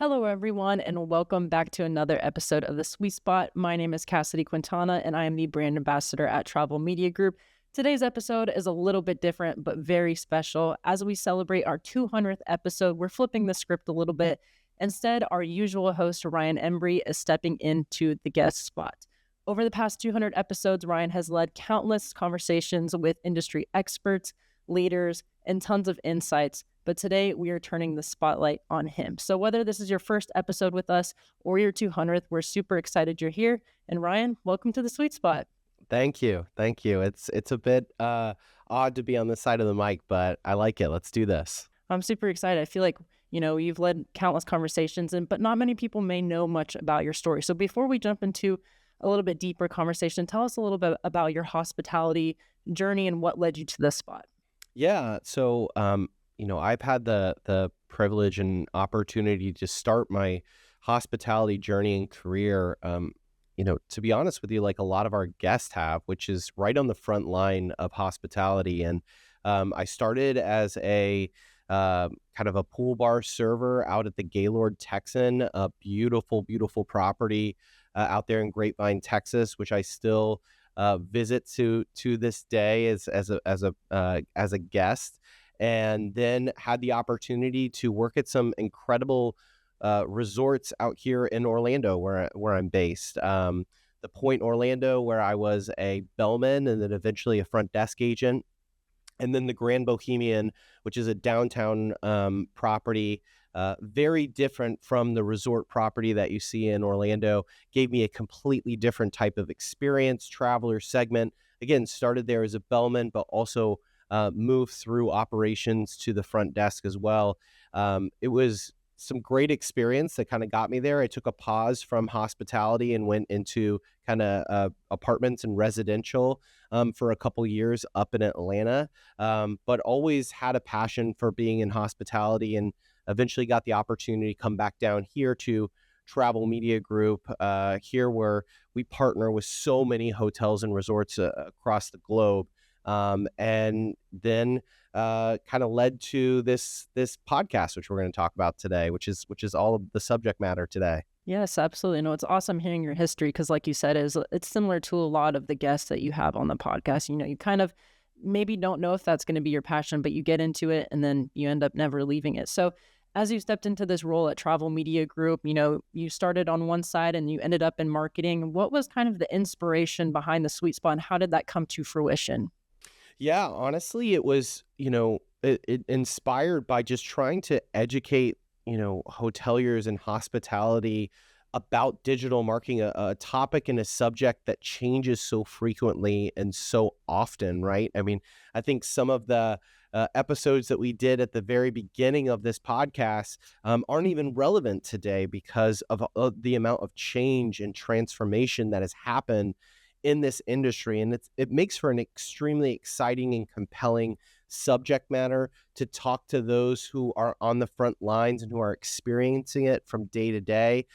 Hello, everyone, and welcome back to another episode of The Sweet Spot. My name is Cassidy Quintana, and I am the brand ambassador at Travel Media Group. Today's episode is a little bit different, but very special. As we celebrate our 200th episode, we're flipping the script a little bit. Instead, our usual host, Ryan Embree, is stepping into the guest spot. Over the past 200 episodes, Ryan has led countless conversations with industry experts, leaders, and tons of insights. But today we are turning the spotlight on him. So whether this is your first episode with us or your 200th, we're super excited you're here. And Ryan, welcome to the Sweet Spot. Thank you. Thank you. It's a bit odd to be on this side of the mic, but I like it. Let's do this. I'm super excited. I feel like, you've led countless conversations, but not many people may know much about your story. So before we jump into a little bit deeper conversation, tell us a little bit about your hospitality journey and what led you to this spot. Yeah. So, I've had the privilege and opportunity to start my hospitality journey and career. To be honest with you, like a lot of our guests have, which is right on the front line of hospitality. And I started as a kind of a pool bar server out at the Gaylord Texan, a beautiful, beautiful property out there in Grapevine, Texas, which I still visit to this day as a guest, and then had the opportunity to work at some incredible resorts out here in Orlando, where I'm based. The Point Orlando, where I was a bellman and then eventually a front desk agent, and then the Grand Bohemian, which is a downtown property, very different from the resort property that you see in Orlando. Gave me a completely different type of experience, traveler segment. Again, started there as a bellman, but also moved through operations to the front desk as well. It was some great experience that kind of got me there. I took a pause from hospitality and went into kind of apartments and residential for a couple years up in Atlanta, but always had a passion for being in hospitality, and eventually got the opportunity to come back down here to Travel Media Group, here where we partner with so many hotels and resorts across the globe. And then kind of led to this podcast, which we're going to talk about today, which is all of the subject matter today. Yes, absolutely. No, it's awesome hearing your history because, like you said, it's similar to a lot of the guests that you have on the podcast. You kind of maybe don't know if that's going to be your passion, but you get into it and then you end up never leaving it. So as you stepped into this role at Travel Media Group, you started on one side and you ended up in marketing. What was kind of the inspiration behind the Sweet Spot, and how did that come to fruition? Yeah, honestly, it was, it inspired by just trying to educate, hoteliers and hospitality about digital marketing, a topic and a subject that changes so frequently and so often, right? I mean, I think some of the episodes that we did at the very beginning of this podcast aren't even relevant today because of the amount of change and transformation that has happened in this industry. And it makes for an extremely exciting and compelling subject matter to talk to those who are on the front lines and who are experiencing it from day to day.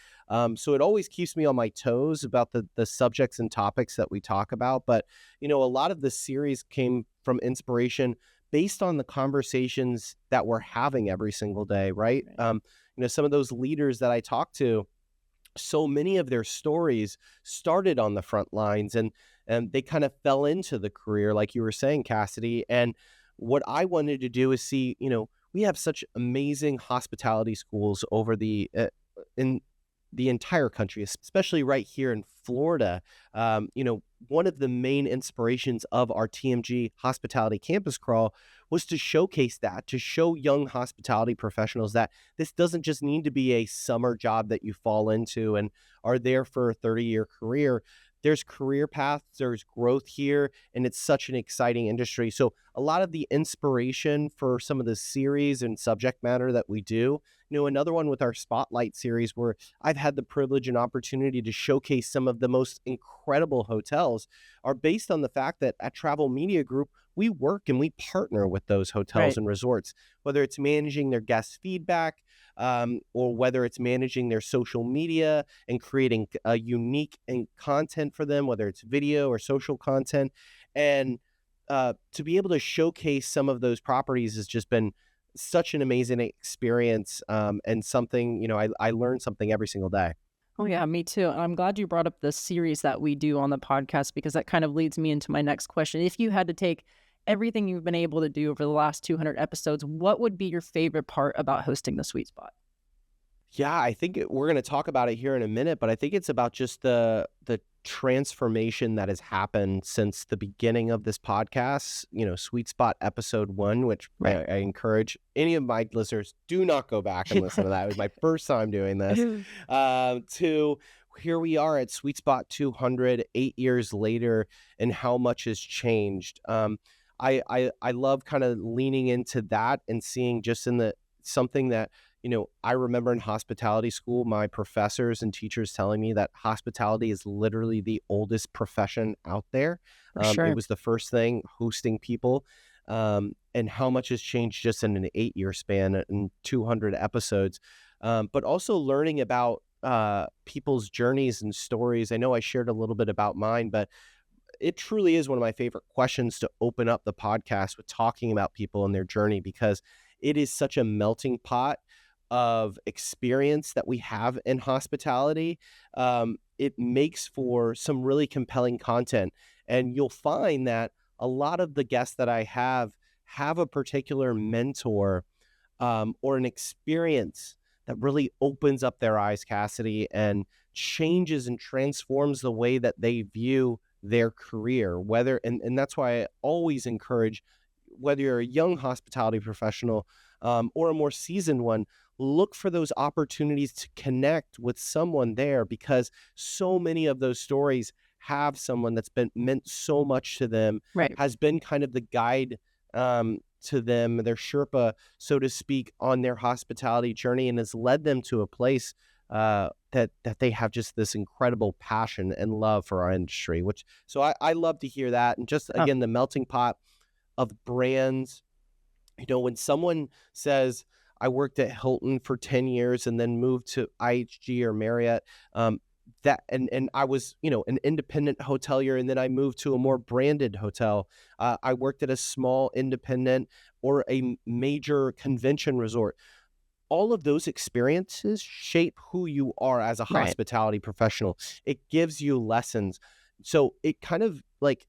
So it always keeps me on my toes about the subjects and topics that we talk about. But, a lot of the series came from inspiration based on the conversations that we're having every single day, right? Some of those leaders that I talk to, so many of their stories started on the front lines, and they kind of fell into the career, like you were saying, Cassidy. And what I wanted to do is see, we have such amazing hospitality schools over in the entire country, especially right here in Florida. One of the main inspirations of our TMG Hospitality Campus Crawl was to showcase that, to show young hospitality professionals that this doesn't just need to be a summer job that you fall into and are there for a 30-year career. There's career paths, there's growth here, and it's such an exciting industry. So a lot of the inspiration for some of the series and subject matter that we do, another one with our Spotlight series, where I've had the privilege and opportunity to showcase some of the most incredible hotels, are based on the fact that at Travel Media Group, we work and we partner with those hotels Right. and resorts, whether it's managing their guest feedback, or whether it's managing their social media and creating a unique content for them, whether it's video or social content. And to be able to showcase some of those properties has just been such an amazing experience, and something, I learn something every single day. Oh, yeah, me too. And I'm glad you brought up the series that we do on the podcast because that kind of leads me into my next question. If you had to take everything you've been able to do over the last 200 episodes, what would be your favorite part about hosting the Sweet Spot? Yeah, I think we're going to talk about it here in a minute, but I think it's about just the transformation that has happened since the beginning of this podcast. Sweet Spot episode 1, which Right. I encourage any of my listeners, do not go back and listen to that. It was my first time doing this. To here we are at Sweet Spot 200, 8 years later, and how much has changed. I love kind of leaning into that and seeing just in the something that I remember in hospitality school, my professors and teachers telling me that hospitality is literally the oldest profession out there. For It sure. was the first thing hosting people, and how much has changed just in an 8 year span and 200 episodes. But also learning about people's journeys and stories. I know I shared a little bit about mine, but it truly is one of my favorite questions to open up the podcast with, talking about people and their journey, because it is such a melting pot of experience that we have in hospitality. It makes for some really compelling content. And you'll find that a lot of the guests that I have a particular mentor, or an experience that really opens up their eyes, Cassidy, and changes and transforms the way that they view their career. And that's why I always encourage, whether you're a young hospitality professional, or a more seasoned one, look for those opportunities to connect with someone there, because so many of those stories have someone that's been meant so much to them, Right. has been kind of the guide, to them, their Sherpa, so to speak, on their hospitality journey, and has led them to a place, that they have just this incredible passion and love for our industry. So I love to hear that, and just Uh, again the melting pot of brands. When someone says, I worked at Hilton for 10 years and then moved to IHG or Marriott, that and I was, an independent hotelier, and then I moved to a more branded hotel. I worked at a small independent or a major convention resort. All of those experiences shape who you are as a right. hospitality professional. It gives you lessons. So it kind of like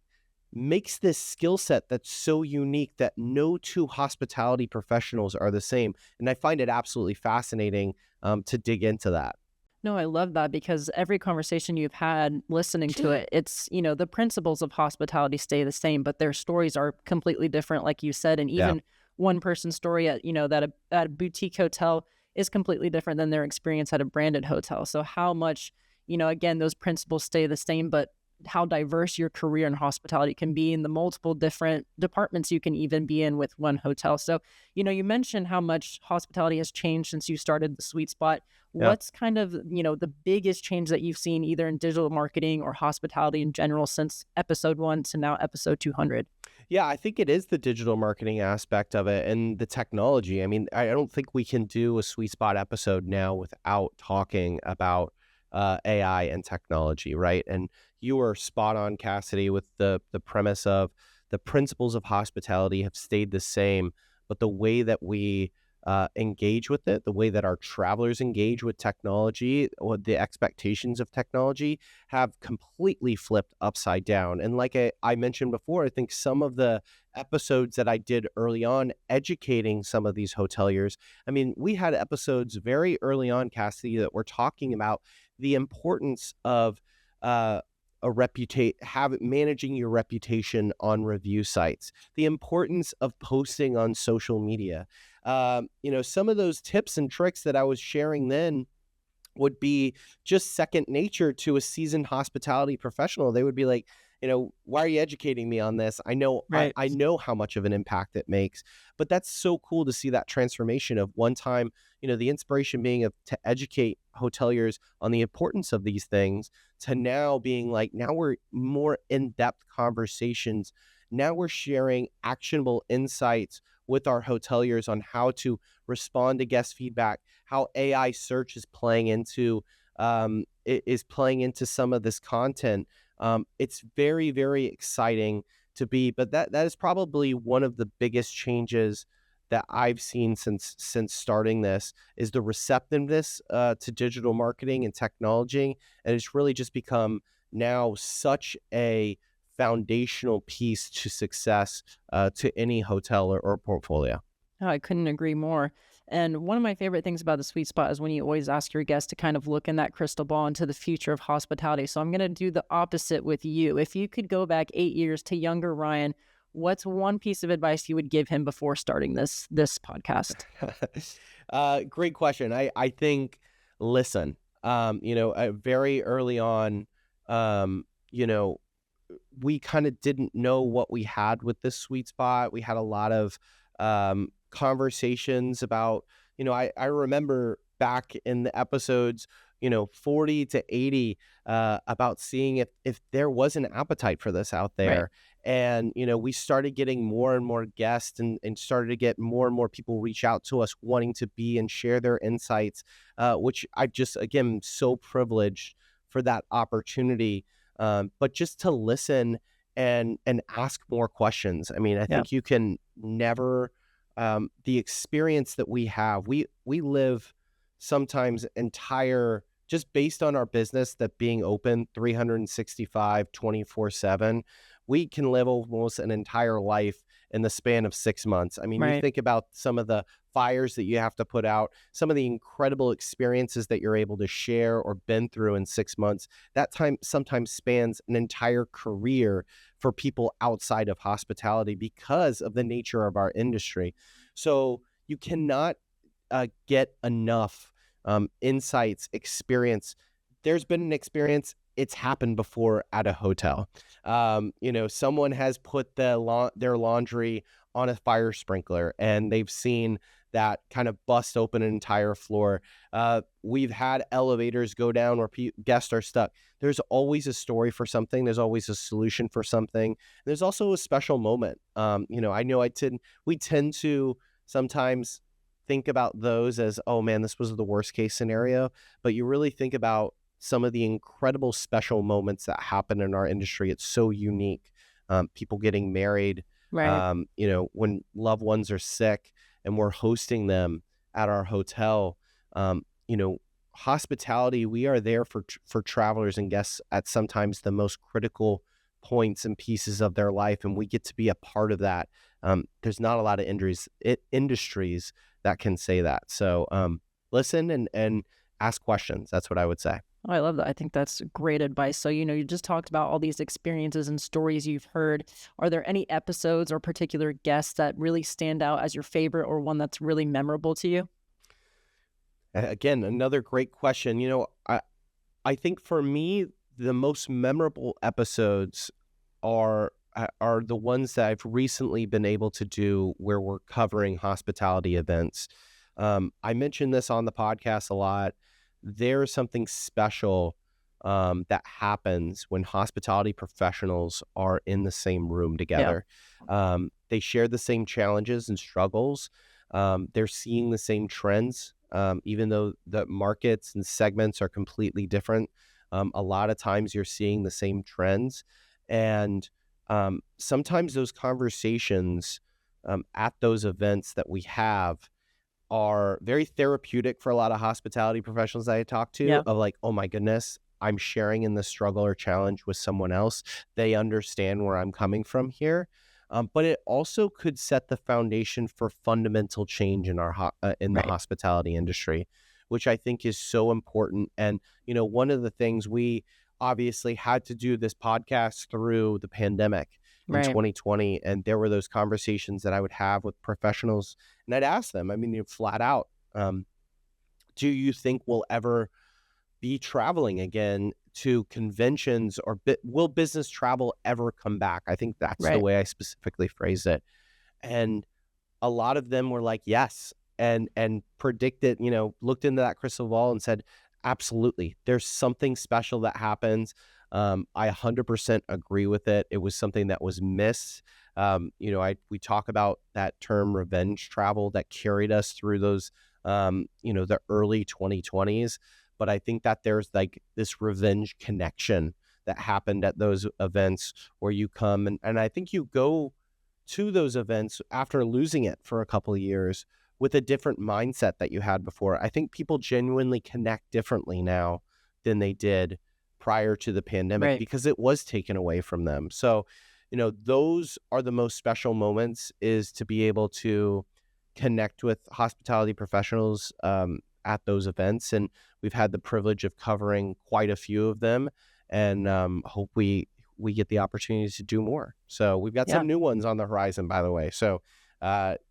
makes this skill set that's so unique that no two hospitality professionals are the same. And I find it absolutely fascinating, to dig into that. No, I love that because every conversation you've had listening to it, it's, the principles of hospitality stay the same, but their stories are completely different, like you said. And Yeah. even one person's story at a boutique hotel is completely different than their experience at a branded hotel. So how much, again, those principles stay the same, but how diverse your career in hospitality can be in the multiple different departments you can even be in with one hotel. So, you mentioned how much hospitality has changed since you started the Sweet Spot. Yeah. What's kind of, the biggest change that you've seen either in digital marketing or hospitality in general since episode 1 to now episode 200? Yeah, I think it is the digital marketing aspect of it and the technology. I mean, I don't think we can do a Sweet Spot episode now without talking about AI and technology, right? And you are spot on, Cassidy, with the premise of the principles of hospitality have stayed the same, but the way that we engage with it, the way that our travelers engage with technology, or the expectations of technology, have completely flipped upside down. And like I mentioned before, I think some of the episodes that I did early on educating some of these hoteliers, I mean, we had episodes very early on, Cassidy, that were talking about the importance of managing your reputation on review sites, the importance of posting on social media. Some of those tips and tricks that I was sharing then would be just second nature to a seasoned hospitality professional. They would be like, why are you educating me on this? I know Right. I know how much of an impact it makes. But that's so cool to see that transformation of one time, the inspiration being to educate hoteliers on the importance of these things, to now being like, now we're more in-depth conversations. Now we're sharing actionable insights with our hoteliers on how to respond to guest feedback, how AI search is playing into some of this content. It's very, very exciting to be, but that is probably one of the biggest changes that I've seen since starting this is the receptiveness to digital marketing and technology, and it's really just become now such a foundational piece to success to any hotel or portfolio. Oh, I couldn't agree more. And one of my favorite things about the sweet spot is when you always ask your guests to kind of look in that crystal ball into the future of hospitality. So I'm going to do the opposite with you. If you could go back 8 years to younger Ryan, what's one piece of advice you would give him before starting this podcast? Great question. I think listen. Very early on, um, you know, we kind of didn't know what we had with this sweet spot. We had a lot of conversations about, I remember back in the episodes, 40 to 80, about seeing if there was an appetite for this out Right. there. And, we started getting more and more guests and started to get more and more people reach out to us wanting to be and share their insights, which I just, again, so privileged for that opportunity. But just to listen and ask more questions. I mean, I Yeah. think you can never the experience that we have. We live sometimes entire just based on our business that being open 365 24/7, we can live almost an entire life in the span of 6 months. I mean, you Right. think about some of the fires that you have to put out, some of the incredible experiences that you're able to share or been through in 6 months. That time sometimes spans an entire career for people outside of hospitality because of the nature of our industry. So you cannot get enough insights, experience. There's been an experience. It's happened before at a hotel. Someone has put their laundry on a fire sprinkler, and they've seen that kind of bust open an entire floor. We've had elevators go down where guests are stuck. There's always a story for something. There's always a solution for something. There's also a special moment. I know we tend to sometimes think about those as, oh man, this was the worst case scenario. But you really think about some of the incredible special moments that happen in our industry. It's so unique. People getting married, Right. when loved ones are sick and we're hosting them at our hotel. Um, you know, Hospitality, we are there for travelers and guests at sometimes the most critical points and pieces of their life, and we get to be a part of that. There's not a lot of industries that can say that. So listen and ask questions. That's what I would say. Oh, I love that. I think that's great advice. So, you just talked about all these experiences and stories you've heard. Are there any episodes or particular guests that really stand out as your favorite or one that's really memorable to you? Again, another great question. I think for me, the most memorable episodes are the ones that I've recently been able to do where we're covering hospitality events. I mentioned this on the podcast a lot. There's something special that happens when hospitality professionals are in the same room Yeah. together. They share the same challenges and struggles. They're seeing the same trends, even though the markets and segments are completely different. A lot of times you're seeing the same trends. And sometimes those conversations at those events that we have are very therapeutic for a lot of hospitality professionals that I talk to, Yeah. of like, oh my goodness, I'm sharing in this struggle or challenge with someone else. They understand where I'm coming from here. But it also could set the foundation for fundamental change in in the Right. hospitality industry, which I think is so important. And one of the things we obviously had to do this podcast through the pandemic in Right. 2020, and there were those conversations that I would have with professionals, and I'd ask them, I mean, flat out, do you think we'll ever be traveling again to conventions, or will business travel ever come back? I think that's the Right. way I specifically phrased it. And a lot of them were like, yes, and predicted, looked into that crystal ball and said, absolutely, there's something special that happens. I 100% agree with it. It was something that was missed. We talk about that term revenge travel that carried us through those, the early 2020s. But I think that there's like this revenge connection that happened at those events where you come and I think you go to those events after losing it for a couple of years with a different mindset that you had before. I think people genuinely connect differently now than they did prior to the pandemic Right. because it was taken away from them. So, those are the most special moments, is to be able to connect with hospitality professionals at those events. And we've had the privilege of covering quite a few of them, and hope we get the opportunity to do more. So we've got Yeah. some new ones on the horizon, by the way. So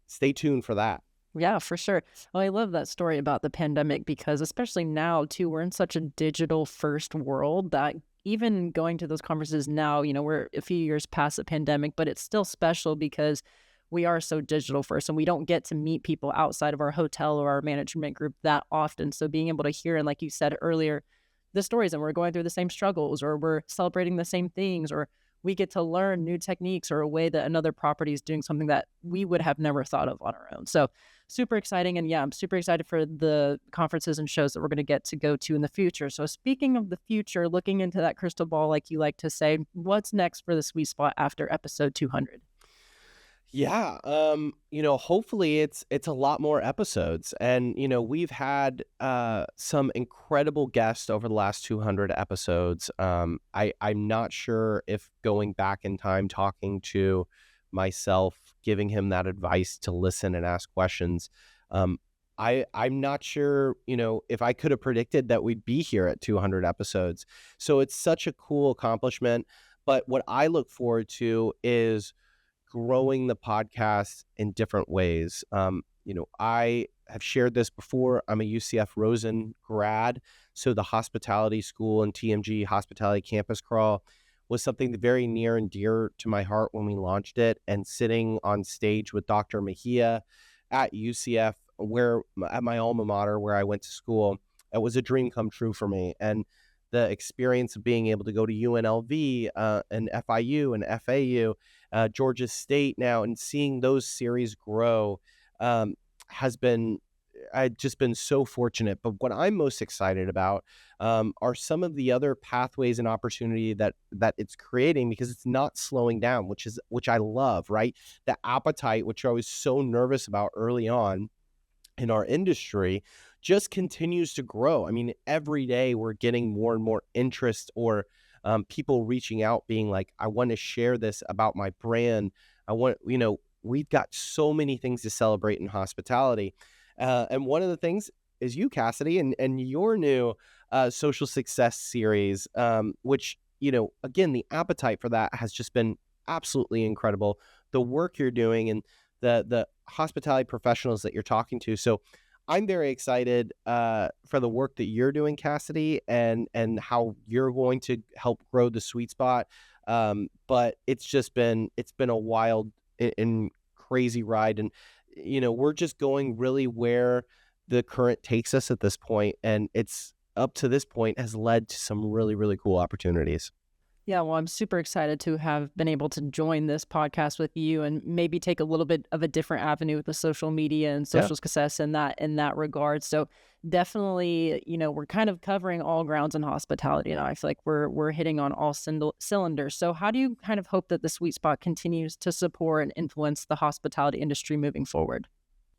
stay tuned for that. Yeah, for sure. Well, I love that story about the pandemic because especially now too, we're in such a digital first world that even going to those conferences now, we're a few years past the pandemic, but it's still special because we are so digital first and we don't get to meet people outside of our hotel or our management group that often. So being able to hear, and like you said earlier, the stories, and we're going through the same struggles or we're celebrating the same things, or we get to learn new techniques or a way that another property is doing something that we would have never thought of on our own. So super exciting. And yeah, I'm super excited for the conferences and shows that we're going to get to go to in the future. So speaking of the future, looking into that crystal ball, like you like to say, what's next for the sweet spot after episode 200? Yeah, hopefully it's a lot more episodes. And we've had some incredible guests over the last 200 episodes. I'm not sure if going back in time, talking to myself, giving him that advice to listen and ask questions. I'm not sure, if I could have predicted that we'd be here at 200 episodes. So it's such a cool accomplishment. But what I look forward to is growing the podcast in different ways. I have shared this before. I'm a UCF Rosen grad. So the hospitality school and TMG Hospitality Campus Crawl was something very near and dear to my heart when we launched it. And sitting on stage with Dr. Mejia at UCF, at my alma mater, where I went to school, it was a dream come true for me. And the experience of being able to go to UNLV and FIU and FAU, Georgia State now, and seeing those series grow has been, I've just been so fortunate. But what I'm most excited about are some of the other pathways and opportunity that it's creating, because it's not slowing down, which I love, right? The appetite, which I was so nervous about early on in our industry, just continues to grow. I mean, every day we're getting more and more interest, or people reaching out being like, I want to share this about my brand. We've got so many things to celebrate in hospitality. And one of the things is you, Cassidy, and your new social success series, which, again, the appetite for that has just been absolutely incredible. The work you're doing and the hospitality professionals that you're talking to. So I'm very excited for the work that you're doing, Cassidy, and how you're going to help grow the sweet spot. But it's been a wild and crazy ride, and we're just going really where the current takes us at this point, and it's up to this point has led to some really, really cool opportunities. Yeah, well, I'm super excited to have been able to join this podcast with you and maybe take a little bit of a different avenue with the social media and Yeah. social success in that regard. So definitely, we're kind of covering all grounds in hospitality, and I feel like we're hitting on all cylinders. So how do you kind of hope that the sweet spot continues to support and influence the hospitality industry moving forward?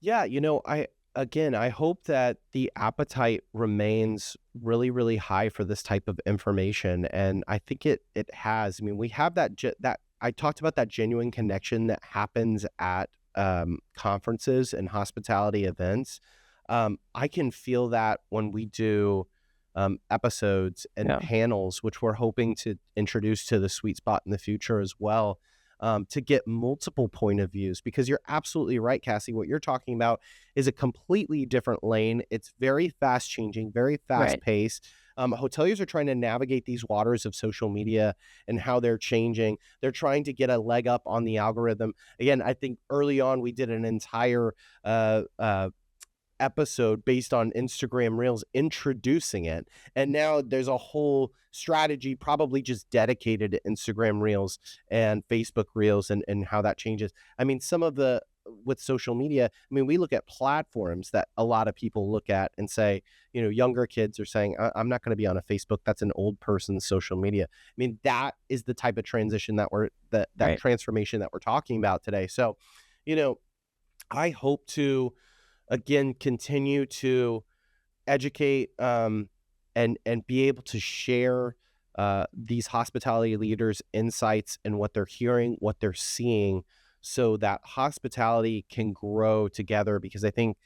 Yeah, I hope that the appetite remains really, really high for this type of information, and I think it has. I mean, we have that I talked about, that genuine connection that happens at conferences and hospitality events. I can feel that when we do episodes and Yeah. panels, which we're hoping to introduce to the sweet spot in the future as well, to get multiple point of views. Because you're absolutely right, Cassie. What you're talking about is a completely different lane. It's very fast changing, very fast Right. paced. Hoteliers are trying to navigate these waters of social media and how they're changing. They're trying to get a leg up on the algorithm. Again, I think early on we did an entire episode based on Instagram Reels introducing it. And now there's a whole strategy probably just dedicated to Instagram Reels and Facebook Reels, and how that changes. I mean, some of the with social media, I mean, we look at platforms that a lot of people look at and say, younger kids are saying, I'm not going to be on a Facebook. That's an old person's social media. I mean, that is the type of transition that Right. transformation that we're talking about today. So, I hope to, again, continue to educate, and be able to share these hospitality leaders' insights and what they're hearing, what they're seeing, so that hospitality can grow together. Because I think,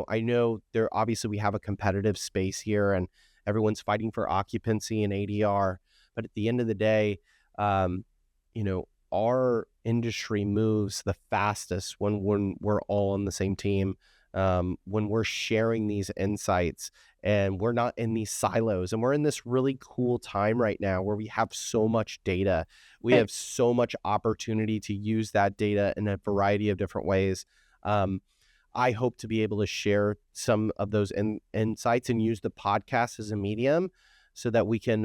I know there obviously we have a competitive space here, and everyone's fighting for occupancy and ADR. But at the end of the day, um, our industry moves the fastest when we're all on the same team, when we're sharing these insights and we're not in these silos. And we're in this really cool time right now where we have so much data. We Right. have so much opportunity to use that data in a variety of different ways. Um, I hope to be able to share some of those insights and use the podcast as a medium so that we can,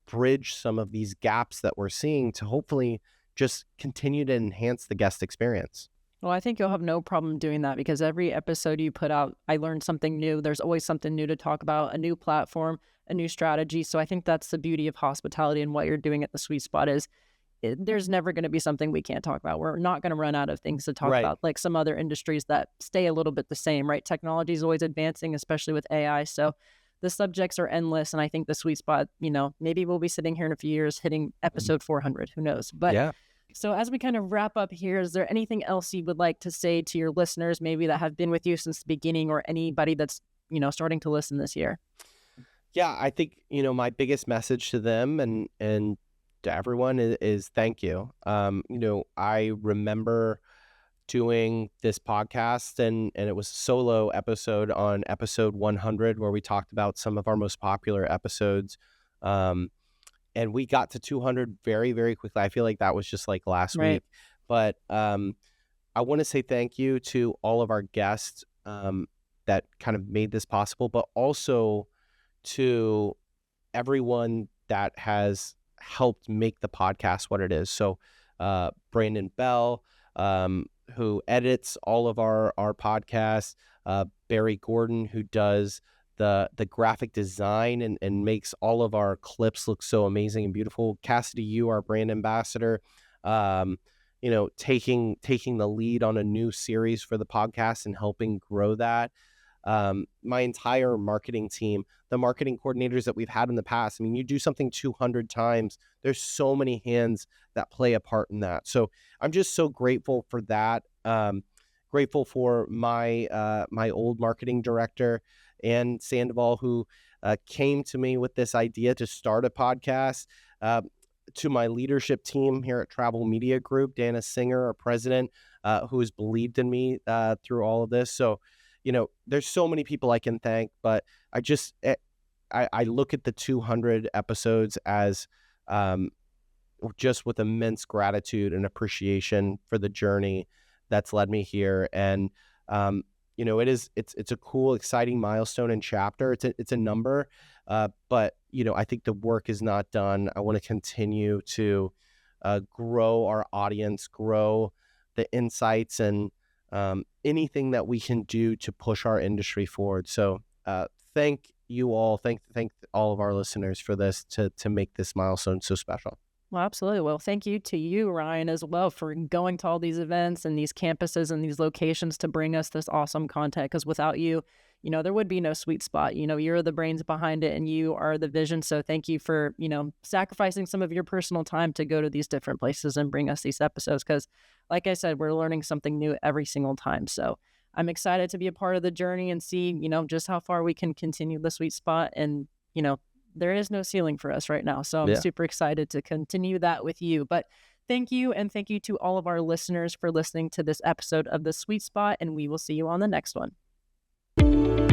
bridge some of these gaps that we're seeing to hopefully just continue to enhance the guest experience. Well, I think you'll have no problem doing that because every episode you put out, I learned something new. There's always something new to talk about, a new platform, a new strategy. So I think that's the beauty of hospitality, and what you're doing at the Sweet Spot is there's never going to be something we can't talk about. We're not going to run out of things to talk Right. about, like some other industries that stay a little bit the same, right? Technology is always advancing, especially with AI. So the subjects are endless. And I think the Sweet Spot, maybe we'll be sitting here in a few years hitting episode 400. Who knows? But Yeah. so as we kind of wrap up here, is there anything else you would like to say to your listeners, maybe that have been with you since the beginning, or anybody that's, starting to listen this year? Yeah, I think, my biggest message to them and to everyone is thank you. I remember doing this podcast, and it was a solo episode on episode 100 where we talked about some of our most popular episodes. And we got to 200 very, very quickly. I feel like that was just like last Right. week. But I want to say thank you to all of our guests, that kind of made this possible, but also to everyone that has helped make the podcast what it is. So Brandon Bell, who edits all of our podcasts, Barry Gordon, who does the graphic design and makes all of our clips look so amazing and beautiful. Cassidy, you, our brand ambassador, taking the lead on a new series for the podcast and helping grow that. My entire marketing team, the marketing coordinators that we've had in the past. I mean, you do something 200 times, there's so many hands that play a part in that. So I'm just so grateful for that. Grateful for my old marketing director, Ann Sandoval, who came to me with this idea to start a podcast. To my leadership team here at Travel Media Group, Dana Singer, our president, who has believed in me through all of this. So, there's so many people I can thank, but I look at the 200 episodes as just with immense gratitude and appreciation for the journey that's led me here. And, it's a cool, exciting milestone and chapter. It's a number, but, I think the work is not done. I want to continue to grow our audience, grow the insights, and anything that we can do to push our industry forward. So thank you all. Thank all of our listeners for this to make this milestone so special. Well, absolutely. Well, thank you to you, Ryan, as well, for going to all these events and these campuses and these locations to bring us this awesome content. Because without you, there would be no Sweet Spot. You're the brains behind it and you are the vision. So thank you for, sacrificing some of your personal time to go to these different places and bring us these episodes. Because like I said, we're learning something new every single time. So I'm excited to be a part of the journey and see, just how far we can continue the Sweet Spot. And, there is no ceiling for us right now. So I'm Yeah. super excited to continue that with you. But thank you. And thank you to all of our listeners for listening to this episode of The Sweet Spot. And we will see you on the next one.